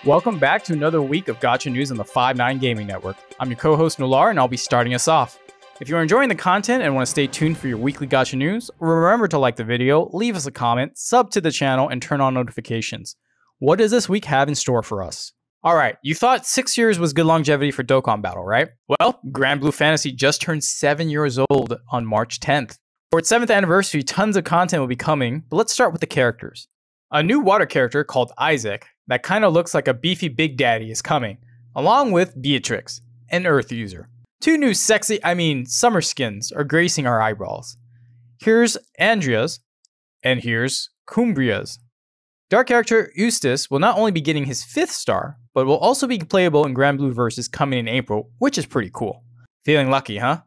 Welcome back to another week of Gacha news on the 5-9 Gaming Network. I'm your co-host Nolar, and I'll be starting us off. If you're enjoying the content and want to stay tuned for your weekly Gacha news, remember to like the video, leave us a comment, sub to the channel, and turn on notifications. What does this week have in store for us? Alright, you thought 6 years was good longevity for Dokkan Battle, right? Well, Granblue Fantasy just turned 7 years old on March 10th. For its 7th anniversary, tons of content will be coming, but let's start with the characters. A new water character called Isaac, that kind of looks like a beefy Big Daddy, is coming, along with Beatrix, an Earth user. Two new summer skins are gracing our eyeballs. Here's Andrea's, and here's Cumbria's. Dark character Eustace will not only be getting his 5th star, but will also be playable in Granblue Versus coming in April, which is pretty cool. Feeling lucky, huh?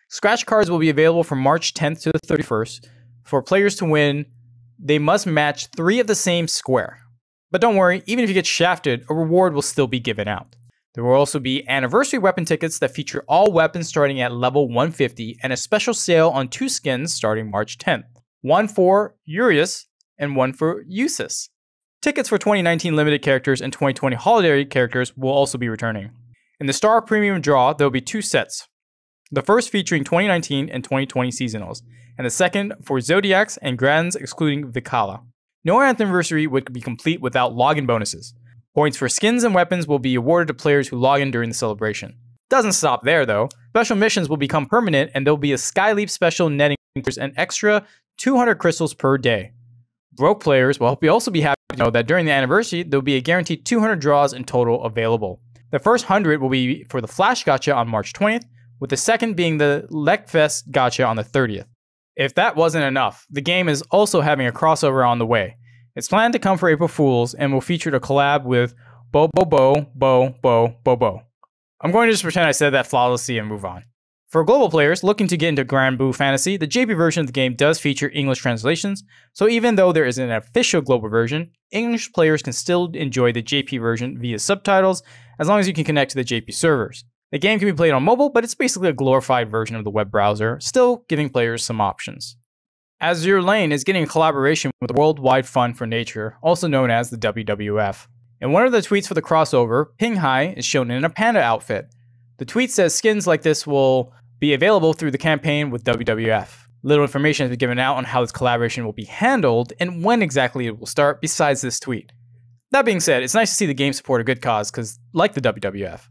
Scratch cards will be available from March 10th to the 31st. For players to win, they must match 3 of the same square. But don't worry, even if you get shafted, a reward will still be given out. There will also be anniversary weapon tickets that feature all weapons starting at level 150 and a special sale on 2 skins starting March 10th. One for Urius and one for Eustace. Tickets for 2019 limited characters and 2020 holiday characters will also be returning. In the Star Premium draw, there will be 2 sets. The first featuring 2019 and 2020 seasonals, and the second for Zodiacs and Grands excluding Vikala. No anniversary would be complete without login bonuses. Points for skins and weapons will be awarded to players who log in during the celebration. Doesn't stop there though. Special missions will become permanent and there'll be a Skyleap special netting an extra 200 crystals per day. Broke players will also be happy to know that during the anniversary, there'll be a guaranteed 200 draws in total available. The first 100 will be for the Flash Gacha on March 20th, with the second being the Lekfest Gacha on the 30th. If that wasn't enough, the game is also having a crossover on the way. It's planned to come for April Fools and will feature a collab with Bo. I'm going to just pretend I said that flawlessly and move on. For global players looking to get into Granblue Fantasy, the JP version of the game does feature English translations, so even though there isn't an official global version, English players can still enjoy the JP version via subtitles as long as you can connect to the JP servers. The game can be played on mobile, but it's basically a glorified version of the web browser, still giving players some options. Azur Lane is getting a collaboration with the Worldwide Fund for Nature, also known as the WWF. In one of the tweets for the crossover, Pinghai is shown in a panda outfit. The tweet says skins like this will be available through the campaign with WWF. Little information has been given out on how this collaboration will be handled and when exactly it will start besides this tweet. That being said, it's nice to see the game support a good cause, because like the WWF.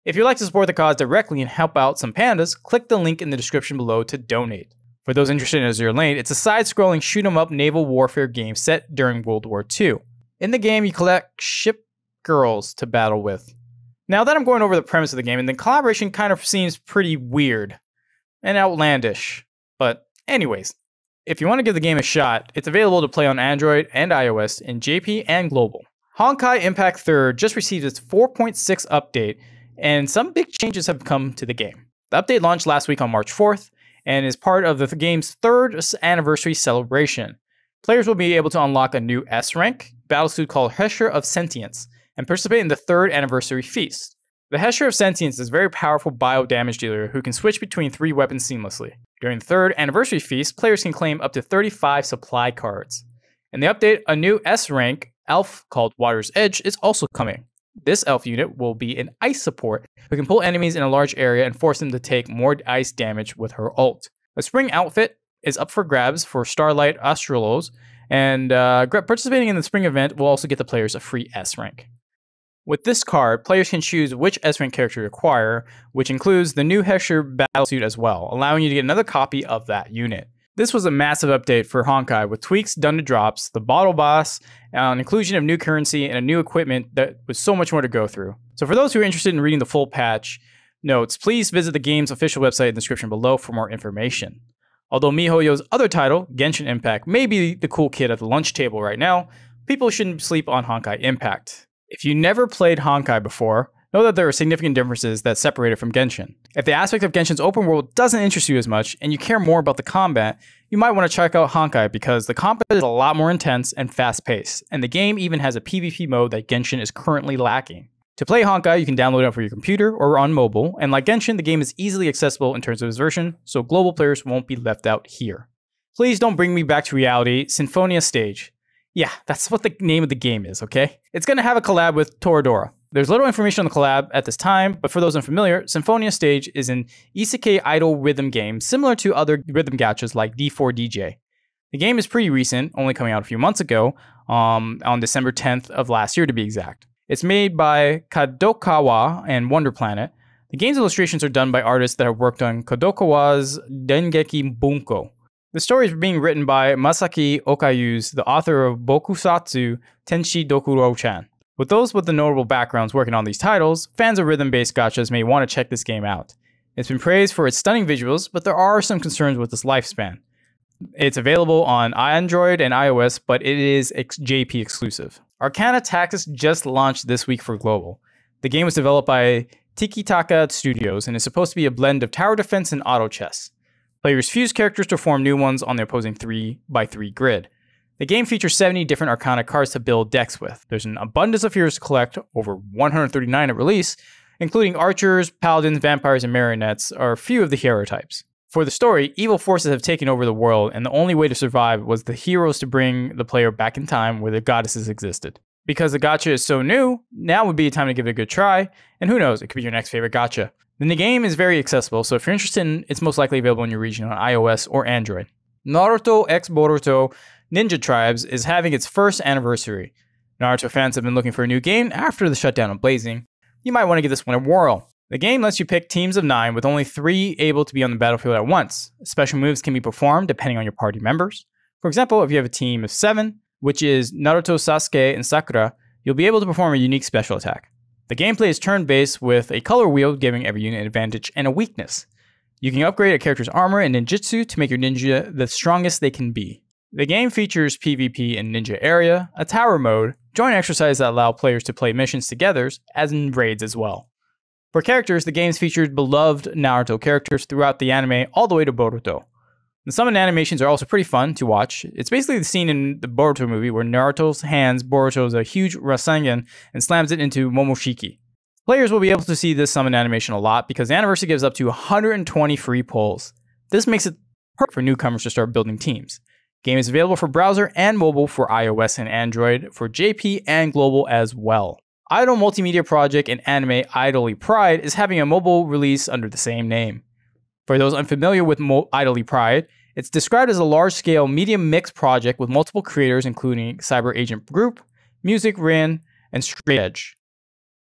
If you'd like to support the cause directly and help out some pandas, click the link in the description below to donate. For those interested in Azur Lane, it's a side-scrolling shoot-'em-up naval warfare game set during World War II. In the game, you collect ship girls to battle with. Now that I'm going over the premise of the game, and the collaboration kind of seems pretty weird and outlandish. But anyways, if you want to give the game a shot, it's available to play on Android and iOS in JP and global. Honkai Impact 3rd just received its 4.6 update, and some big changes have come to the game. The update launched last week on March 4th, and is part of the game's 3rd anniversary celebration. Players will be able to unlock a new S-rank battlesuit called Hesher of Sentience, and participate in the 3rd anniversary feast. The Hesher of Sentience is a very powerful bio damage dealer who can switch between 3 weapons seamlessly. During the 3rd anniversary feast, players can claim up to 35 supply cards. In the update, a new S-rank elf called Water's Edge is also coming. This elf unit will be an ice support who can pull enemies in a large area and force them to take more ice damage with her ult. A spring outfit is up for grabs for Starlight Australos, and participating in the spring event will also get the players a free S-rank. With this card, players can choose which S-rank character to acquire, which includes the new Hesher battlesuit as well, allowing you to get another copy of that unit. This was a massive update for Honkai with tweaks done to drops, the bottle boss, an inclusion of new currency, and a new equipment that was so much more to go through. So for those who are interested in reading the full patch notes, please visit the game's official website in the description below for more information. Although MiHoYo's other title, Genshin Impact, may be the cool kid at the lunch table right now, people shouldn't sleep on Honkai Impact. If you never played Honkai before, know that there are significant differences that separate it from Genshin. If the aspect of Genshin's open world doesn't interest you as much, and you care more about the combat, you might want to check out Honkai because the combat is a lot more intense and fast-paced, and the game even has a PvP mode that Genshin is currently lacking. To play Honkai, you can download it for your computer or on mobile, and like Genshin, the game is easily accessible in terms of its version, so global players won't be left out here. Please don't bring me back to reality, Sinfonia stage. Yeah, that's what the name of the game is, okay? It's going to have a collab with Toradora. There's little information on the collab at this time, but for those unfamiliar, Sinfonia Stage is an isekai idol rhythm game similar to other rhythm gachas like D4DJ. The game is pretty recent, only coming out a few months ago, on December 10th of last year to be exact. It's made by Kadokawa and Wonder Planet. The game's illustrations are done by artists that have worked on Kadokawa's Dengeki Bunko. The story is being written by Masaki Okayu's, the author of Bokusatsu Tenshi Dokuro-chan. With those with the notable backgrounds working on these titles, fans of rhythm-based gachas may want to check this game out. It's been praised for its stunning visuals, but there are some concerns with its lifespan. It's available on Android and iOS, but it is JP exclusive. Arcana Tactics just launched this week for global. The game was developed by Tiki-Taka Studios and is supposed to be a blend of tower defense and auto chess. Players fuse characters to form new ones on the opposing 3x3 grid. The game features 70 different Arcana cards to build decks with. There's an abundance of heroes to collect, over 139 at release, including archers, paladins, vampires, and marionettes are a few of the hero types. For the story, evil forces have taken over the world, and the only way to survive was the heroes to bring the player back in time where the goddesses existed. Because the gacha is so new, now would be a time to give it a good try, and who knows, it could be your next favorite gacha. Then the game is very accessible, so if you're interested, it's most likely available in your region on iOS or Android. Naruto x Boruto Ninja Tribes is having its first anniversary. Naruto fans have been looking for a new game after the shutdown of Blazing. You might want to give this one a whirl. The game lets you pick teams of 9 with only 3 able to be on the battlefield at once. Special moves can be performed depending on your party members. For example, if you have a team of 7, which is Naruto, Sasuke, and Sakura, you'll be able to perform a unique special attack. The gameplay is turn-based with a color wheel giving every unit an advantage and a weakness. You can upgrade a character's armor and ninjutsu to make your ninja the strongest they can be. The game features PvP in Ninja Area, a tower mode, joint exercises that allow players to play missions together, as in raids as well. For characters, the game's featured beloved Naruto characters throughout the anime all the way to Boruto. The summon animations are also pretty fun to watch. It's basically the scene in the Boruto movie where Naruto's hands Boruto's a huge Rasengan and slams it into Momoshiki. Players will be able to see this summon animation a lot because the anniversary gives up to 120 free pulls. This makes it perfect for newcomers to start building teams. Game is available for browser and mobile for iOS and Android, for JP and global as well. Idol multimedia project and anime Idoly Pride is having a mobile release under the same name. For those unfamiliar with Idoly Pride, it's described as a large-scale medium mix project with multiple creators including Cyber Agent Group, Music Rin, and Straight Edge.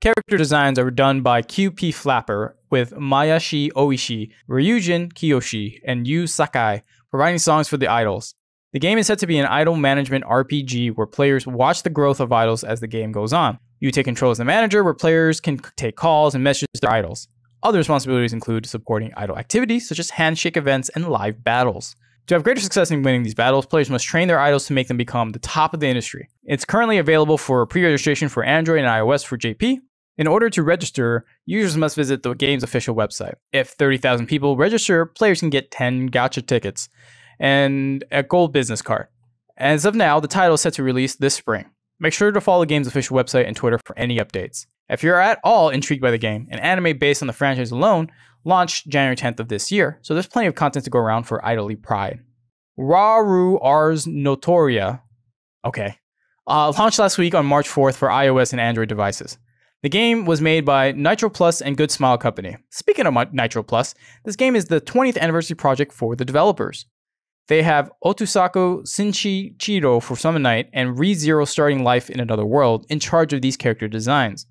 Character designs are done by QP Flapper with Mayashi Oishi, Ryujin Kiyoshi, and Yu Sakai providing songs for the idols. The game is said to be an idol management RPG where players watch the growth of idols as the game goes on. You take control as the manager where players can take calls and messages to their idols. Other responsibilities include supporting idol activities such as handshake events and live battles. To have greater success in winning these battles, players must train their idols to make them become the top of the industry. It's currently available for pre-registration for Android and iOS for JP. In order to register, users must visit the game's official website. If 30,000 people register, players can get 10 gacha tickets and a gold business card. As of now, the title is set to release this spring. Make sure to follow the game's official website and Twitter for any updates. If you're at all intrigued by the game, an anime based on the franchise alone launched January 10th of this year, so there's plenty of content to go around for Idoly Pride. WARAU Ars Notoria, launched last week on March 4th for iOS and Android devices. The game was made by Nitro Plus and Good Smile Company. Speaking of Nitro Plus, this game is the 20th anniversary project for the developers. They have Otusaku Shinchi Chiro for Summon Night and ReZero Starting Life in Another World in charge of these character designs.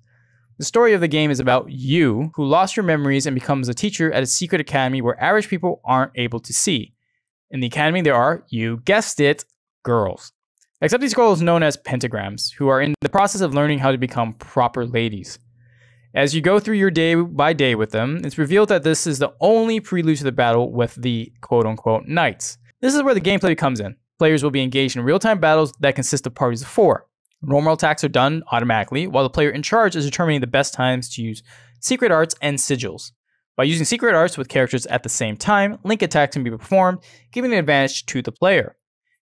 The story of the game is about you, who lost your memories and becomes a teacher at a secret academy where average people aren't able to see. In the academy there are, you guessed it, girls. Except these girls known as pentagrams, who are in the process of learning how to become proper ladies. As you go through your day by day with them, it's revealed that this is the only prelude to the battle with the quote-unquote knights. This is where the gameplay comes in. Players will be engaged in real-time battles that consist of parties of 4. Normal attacks are done automatically, while the player in charge is determining the best times to use secret arts and sigils. By using secret arts with characters at the same time, link attacks can be performed, giving an advantage to the player.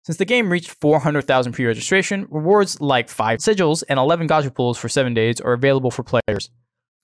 Since the game reached 400,000 pre-registration, rewards like 5 sigils and 11 gacha pools for 7 days are available for players.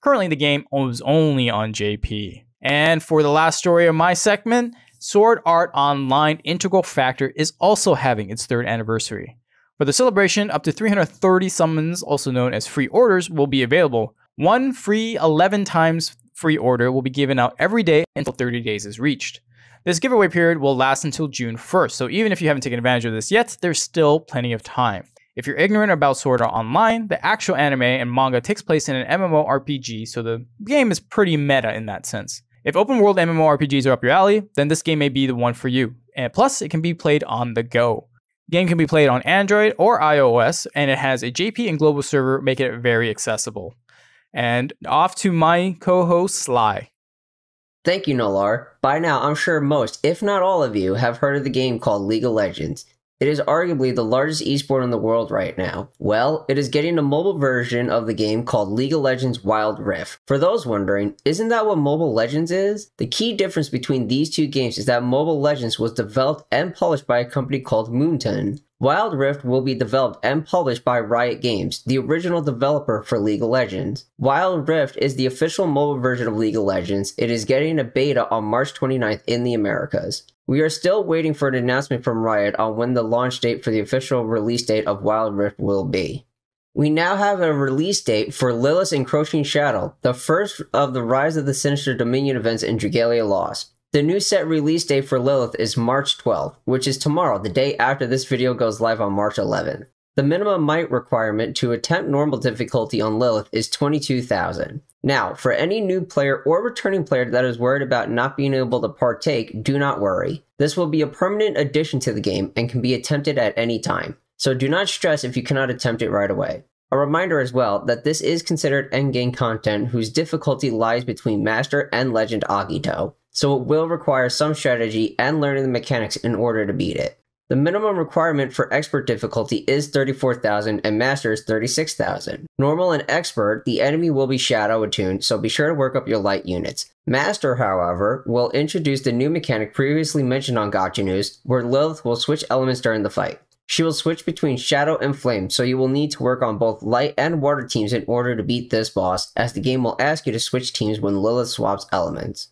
Currently, the game is only on JP. And for the last story of my segment, Sword Art Online Integral Factor is also having its 3rd anniversary. For the celebration, up to 330 summons, also known as free orders, will be available. One free 11 times free order will be given out every day until 30 days is reached. This giveaway period will last until June 1st, so even if you haven't taken advantage of this yet, there's still plenty of time. If you're ignorant about Sword Art Online, the actual anime and manga takes place in an MMORPG, so the game is pretty meta in that sense. If open world MMORPGs are up your alley, then this game may be the one for you. And plus, it can be played on the go. The game can be played on Android or iOS, and it has a JP and global server, making it very accessible. And off to my co-host, Sly. Thank you, Nolar. By now, I'm sure most, if not all of you, have heard of the game called League of Legends. It is arguably the largest esport in the world right now. Well, it is getting a mobile version of the game called League of Legends Wild Rift. For those wondering, isn't that what Mobile Legends is? The key difference between these two games is that Mobile Legends was developed and published by a company called Moonton. Wild Rift will be developed and published by Riot Games, the original developer for League of Legends. Wild Rift is the official mobile version of League of Legends. It is getting a beta on March 29th in the Americas. We are still waiting for an announcement from Riot on when the launch date for the official release date of Wild Rift will be. We now have a release date for Lilith's Encroaching Shadow, the first of the Rise of the Sinister Dominion events in Dragalia Lost. The new set release date for Lilith is March 12th, which is tomorrow, the day after this video goes live on March 11th. The minimum might requirement to attempt normal difficulty on Lilith is 22,000. Now, for any new player or returning player that is worried about not being able to partake, do not worry. This will be a permanent addition to the game and can be attempted at any time, so do not stress if you cannot attempt it right away. A reminder as well that this is considered endgame content whose difficulty lies between Master and Legend Agito, so it will require some strategy and learning the mechanics in order to beat it. The minimum requirement for Expert difficulty is 34,000 and Master is 36,000. Normal and Expert, the enemy will be Shadow attuned, so be sure to work up your light units. Master, however, will introduce the new mechanic previously mentioned on Gacha News, where Lilith will switch elements during the fight. She will switch between Shadow and Flame, so you will need to work on both Light and Water teams in order to beat this boss, as the game will ask you to switch teams when Lilith swaps elements.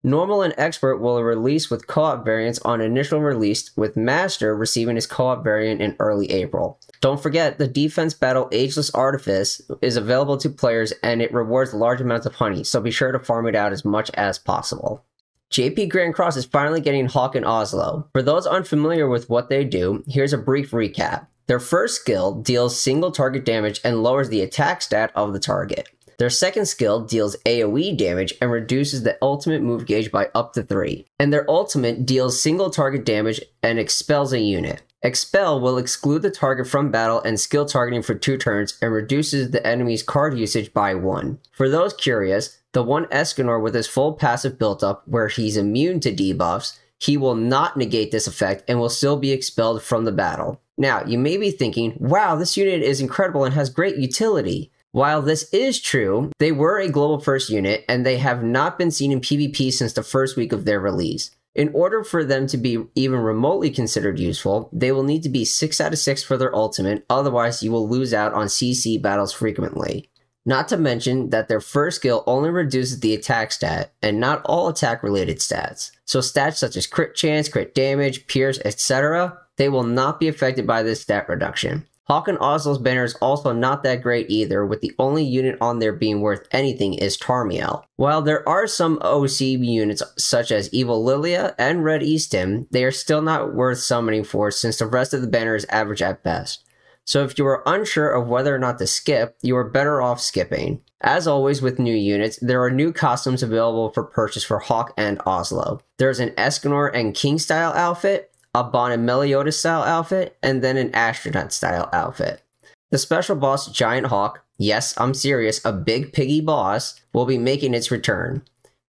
Normal and Expert will release with co-op variants on initial release, with Master receiving his co-op variant in early April. Don't forget, the Defense Battle Ageless Artifice is available to players and it rewards large amounts of honey, so be sure to farm it out as much as possible. JP Grand Cross is finally getting Hawk and Oslo. For those unfamiliar with what they do, here's a brief recap. Their first skill deals single target damage and lowers the attack stat of the target. Their second skill deals AoE damage and reduces the ultimate move gauge by up to 3. And their ultimate deals single target damage and expels a unit. Expel will exclude the target from battle and skill targeting for 2 turns and reduces the enemy's card usage by 1. For those curious, the one Escanor with his full passive built up where he's immune to debuffs, he will not negate this effect and will still be expelled from the battle. Now, you may be thinking, wow, this unit is incredible and has great utility. While this is true, they were a global first unit and they have not been seen in PvP since the first week of their release. In order for them to be even remotely considered useful, they will need to be 6 out of 6 for their ultimate, otherwise you will lose out on CC battles frequently. Not to mention that their first skill only reduces the attack stat, and not all attack related stats. So stats such as crit chance, crit damage, pierce, etc., they will not be affected by this stat reduction. Hawk and Oslo's banner is also not that great either, with the only unit on there being worth anything is Tarmiel. While there are some OC units such as Evil Lilia and Red Easton, they are still not worth summoning for since the rest of the banner is average at best. So if you are unsure of whether or not to skip, you are better off skipping. As always with new units, there are new costumes available for purchase for Hawk and Oslo. There's an Escanor and King style outfit, a Bon and Meliodas style outfit, and then an astronaut style outfit. The special boss Giant Hawk, yes, I'm serious, a big piggy boss, will be making its return.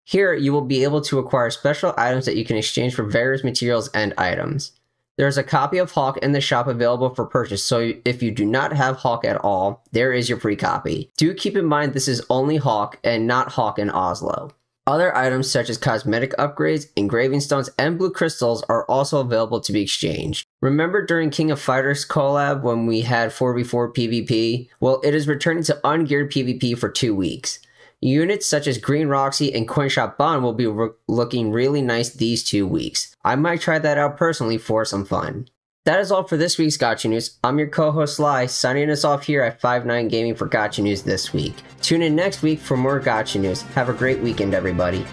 Here, you will be able to acquire special items that you can exchange for various materials and items. There's a copy of Hawk in the shop available for purchase, so if you do not have Hawk at all, there is your free copy. Do keep in mind this is only Hawk and not Hawk and Oslo. Other items such as cosmetic upgrades, engraving stones, and blue crystals are also available to be exchanged. Remember during King of Fighters collab when we had 4v4 PvP? Well, it is returning to ungeared PvP for 2 weeks. Units such as Green Roxy and Coinshop Bond will be looking really nice these 2 weeks. I might try that out personally for some fun. That is all for this week's Gacha News. I'm your co-host Sly, signing us off here at 5-9 Gaming for Gacha News this week. Tune in next week for more Gacha News. Have a great weekend, everybody.